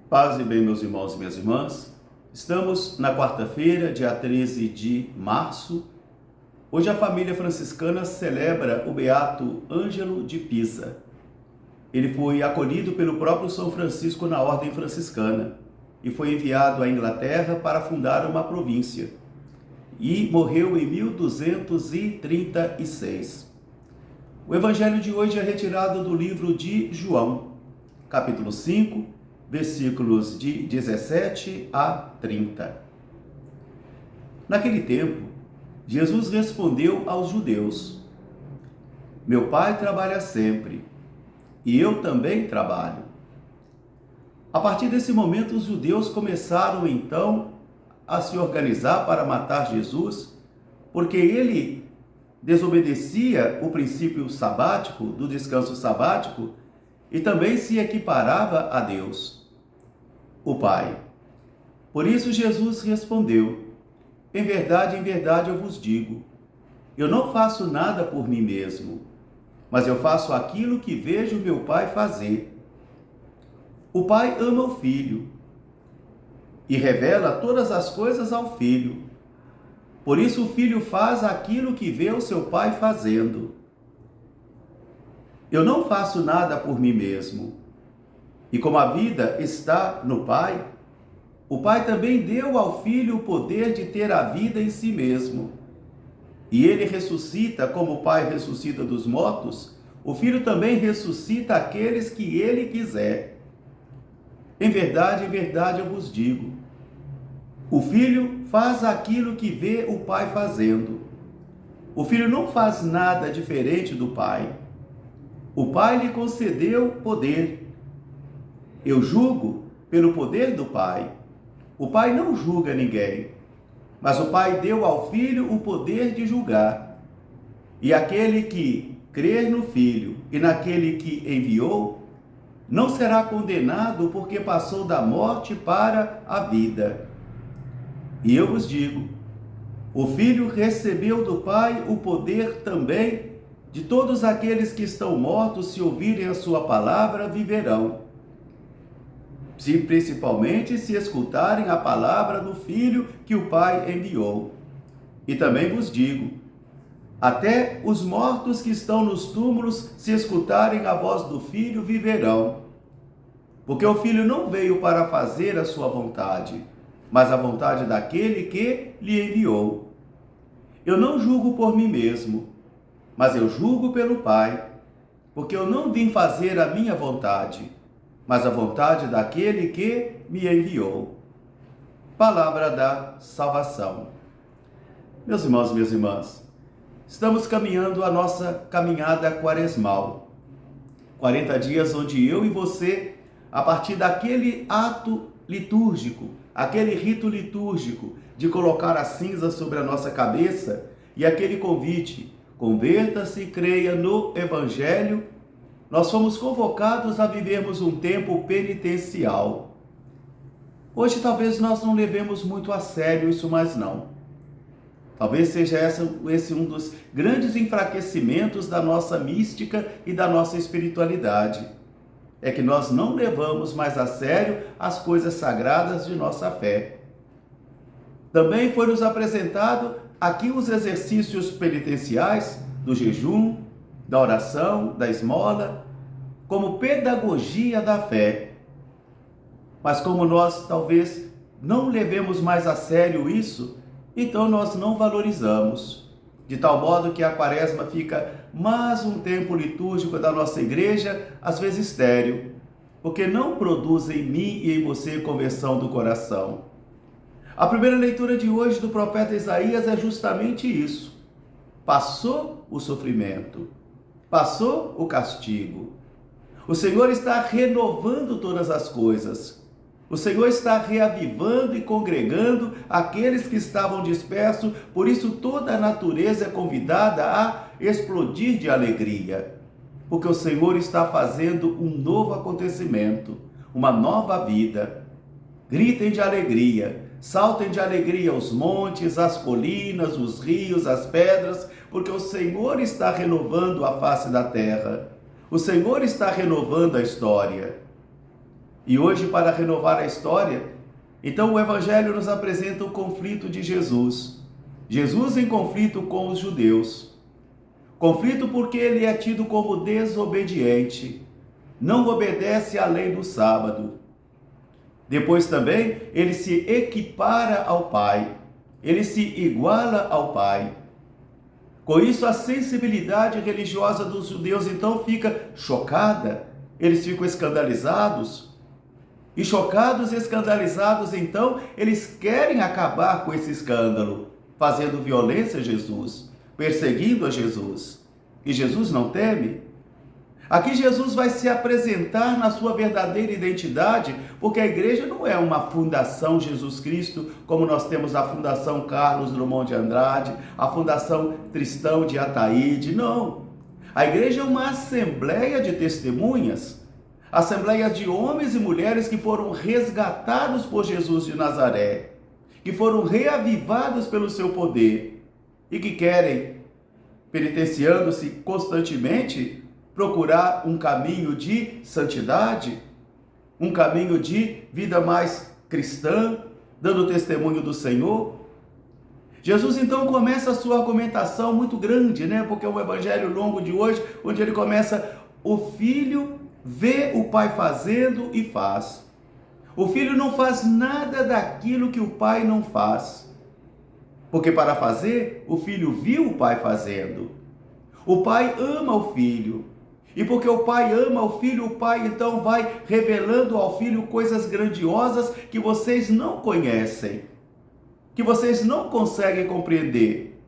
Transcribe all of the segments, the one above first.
Paz e bem, meus irmãos e minhas irmãs. Estamos na quarta-feira, dia 13 de março. Hoje a família franciscana celebra o beato Ângelo de Pisa. Ele foi acolhido pelo próprio São Francisco na ordem franciscana e foi enviado à Inglaterra para fundar uma província. E morreu em 1236. O evangelho de hoje é retirado do livro de João, capítulo 5, versículos de 17 a 30. Naquele tempo, Jesus respondeu aos judeus: Meu Pai trabalha sempre, e eu também trabalho. A partir desse momento, os judeus começaram então a se organizar para matar Jesus, porque ele desobedecia o princípio sabático, do descanso sabático, e também se equiparava a Deus, o Pai. Por isso Jesus respondeu: em verdade eu vos digo, eu não faço nada por mim mesmo, mas eu faço aquilo que vejo meu Pai fazer. O Pai ama o Filho e revela todas as coisas ao Filho. Por isso o Filho faz aquilo que vê o seu Pai fazendo. Eu não faço nada por mim mesmo. E como a vida está no Pai, o Pai também deu ao Filho o poder de ter a vida em si mesmo. E ele ressuscita como o Pai ressuscita dos mortos, o Filho também ressuscita aqueles que ele quiser. Em verdade eu vos digo, o Filho faz aquilo que vê o Pai fazendo. O Filho não faz nada diferente do Pai. O Pai lhe concedeu poder. Eu julgo pelo poder do Pai. O Pai não julga ninguém, mas o Pai deu ao Filho o poder de julgar. E aquele que crer no Filho e naquele que enviou, não será condenado, porque passou da morte para a vida. E eu vos digo, o Filho recebeu do Pai o poder também de todos aqueles que estão mortos, se ouvirem a sua palavra, viverão. Principalmente se escutarem a palavra do Filho que o Pai enviou. E também vos digo, até os mortos que estão nos túmulos, se escutarem a voz do Filho, viverão. Porque o Filho não veio para fazer a sua vontade, mas a vontade daquele que lhe enviou. Eu não julgo por mim mesmo, mas eu julgo pelo Pai, porque eu não vim fazer a minha vontade, mas a vontade daquele que me enviou. Palavra da salvação. Meus irmãos e minhas irmãs, estamos caminhando a nossa caminhada quaresmal. 40 dias onde eu e você, a partir daquele ato litúrgico, aquele rito litúrgico de colocar a cinza sobre a nossa cabeça e aquele convite, converta-se e creia no Evangelho, nós fomos convocados a vivermos um tempo penitencial. Hoje talvez nós não levemos muito a sério isso, mas não. Talvez seja esse um dos grandes enfraquecimentos da nossa mística e da nossa espiritualidade. É que nós não levamos mais a sério as coisas sagradas de nossa fé. Também foi nos apresentado aqui os exercícios penitenciais do jejum, da oração, da esmola, como pedagogia da fé. Mas como nós talvez não levemos mais a sério isso, então nós não valorizamos. De tal modo que a quaresma fica mais um tempo litúrgico da nossa igreja, às vezes estéril, porque não produz em mim e em você conversão do coração. A primeira leitura de hoje do profeta Isaías é justamente isso. Passou o sofrimento, passou o castigo. O Senhor está renovando todas as coisas. O Senhor está reavivando e congregando aqueles que estavam dispersos, por isso toda a natureza é convidada a explodir de alegria, porque o Senhor está fazendo um novo acontecimento, uma nova vida. Gritem de alegria, saltem de alegria os montes, as colinas, os rios, as pedras, porque o Senhor está renovando a face da terra. O Senhor está renovando a história. E hoje, para renovar a história, então o Evangelho nos apresenta o conflito de Jesus. Jesus em conflito com os judeus. Conflito porque ele é tido como desobediente, não obedece à lei do sábado. Depois também ele se equipara ao Pai, ele se iguala ao Pai. Com isso, a sensibilidade religiosa dos judeus então fica chocada, eles ficam escandalizados. E chocados e escandalizados, então, eles querem acabar com esse escândalo, fazendo violência a Jesus, perseguindo a Jesus. E Jesus não teme. Aqui Jesus vai se apresentar na sua verdadeira identidade, porque a igreja não é uma fundação Jesus Cristo, como nós temos a Fundação Carlos Drummond de Andrade, a Fundação Tristão de Ataíde, não. A igreja é uma assembleia de testemunhas, assembleia de homens e mulheres que foram resgatados por Jesus de Nazaré, que foram reavivados pelo seu poder e que querem, penitenciando-se constantemente, procurar um caminho de santidade, um caminho de vida mais cristã, dando testemunho do Senhor. Jesus então começa a sua argumentação muito grande, porque é um evangelho longo de hoje, onde ele começa: o filho vê o pai fazendo e faz. O filho não faz nada daquilo que o pai não faz, porque para fazer, o filho viu o pai fazendo. O pai ama o filho. E porque o pai ama o filho, o pai então vai revelando ao filho coisas grandiosas que vocês não conhecem, que vocês não conseguem compreender.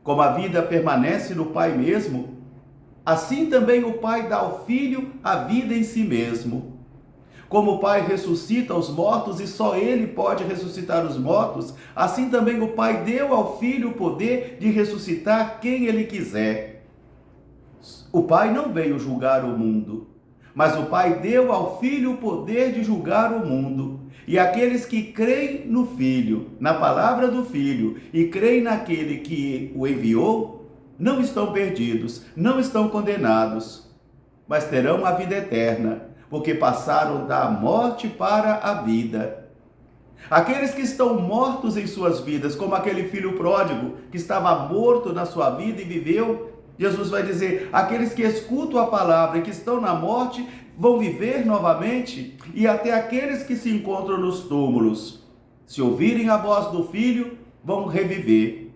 Como a vida permanece no pai mesmo, assim também o pai dá ao filho a vida em si mesmo. Como o pai ressuscita os mortos e só ele pode ressuscitar os mortos, assim também o pai deu ao filho o poder de ressuscitar quem ele quiser. O pai não veio julgar o mundo, mas o pai deu ao filho o poder de julgar o mundo. E aqueles que creem no filho, na palavra do filho, e creem naquele que o enviou, não estão perdidos, não estão condenados, mas terão a vida eterna, porque passaram da morte para a vida. Aqueles que estão mortos em suas vidas, como aquele filho pródigo que estava morto na sua vida e viveu, Jesus vai dizer: aqueles que escutam a palavra e que estão na morte vão viver novamente, e até aqueles que se encontram nos túmulos, se ouvirem a voz do Filho, vão reviver,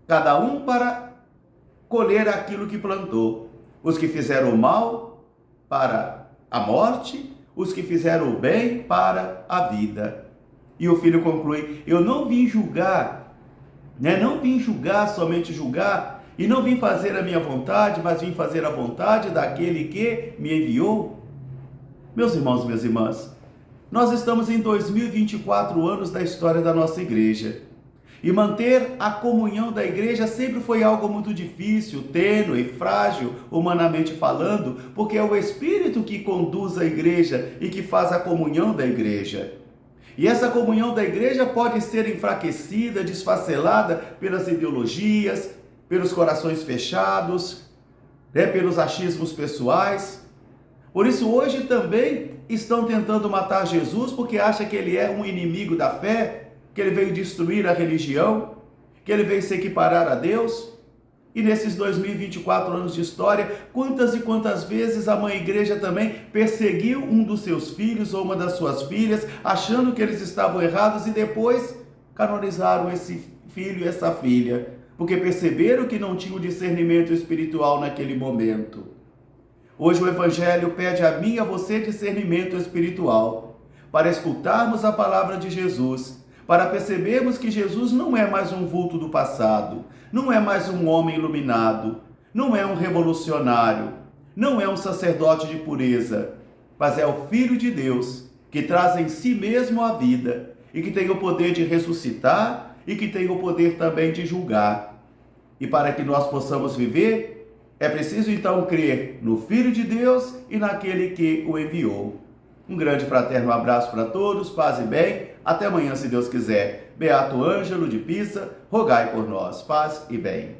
cada um para colher aquilo que plantou. Os que fizeram o mal para a morte, os que fizeram o bem para a vida. E o Filho conclui: eu não vim julgar, não vim julgar, somente julgar, e não vim fazer a minha vontade, mas vim fazer a vontade daquele que me enviou. Meus irmãos, minhas irmãs, nós estamos em 2024 anos da história da nossa igreja. E manter a comunhão da igreja sempre foi algo muito difícil, tênue, frágil, humanamente falando, porque é o Espírito que conduz a igreja e que faz a comunhão da igreja. E essa comunhão da igreja pode ser enfraquecida, desfacelada pelas ideologias, pelos corações fechados, pelos achismos pessoais. Por isso hoje também estão tentando matar Jesus, porque acham que ele é um inimigo da fé, que ele veio destruir a religião, que ele veio se equiparar a Deus. E nesses 2024 anos de história, quantas e quantas vezes a mãe igreja também perseguiu um dos seus filhos ou uma das suas filhas, achando que eles estavam errados, e depois canonizaram esse filho e essa filha, porque perceberam que não tinham discernimento espiritual naquele momento. Hoje o Evangelho pede a mim e a você discernimento espiritual, para escutarmos a palavra de Jesus, para percebermos que Jesus não é mais um vulto do passado, não é mais um homem iluminado, não é um revolucionário, não é um sacerdote de pureza, mas é o Filho de Deus, que traz em si mesmo a vida, e que tem o poder de ressuscitar, e que tem o poder também de julgar. E para que nós possamos viver, é preciso então crer no Filho de Deus e naquele que o enviou. Um grande fraterno abraço para todos, paz e bem. Até amanhã, se Deus quiser. Beato Ângelo de Pisa, rogai por nós. Paz e bem.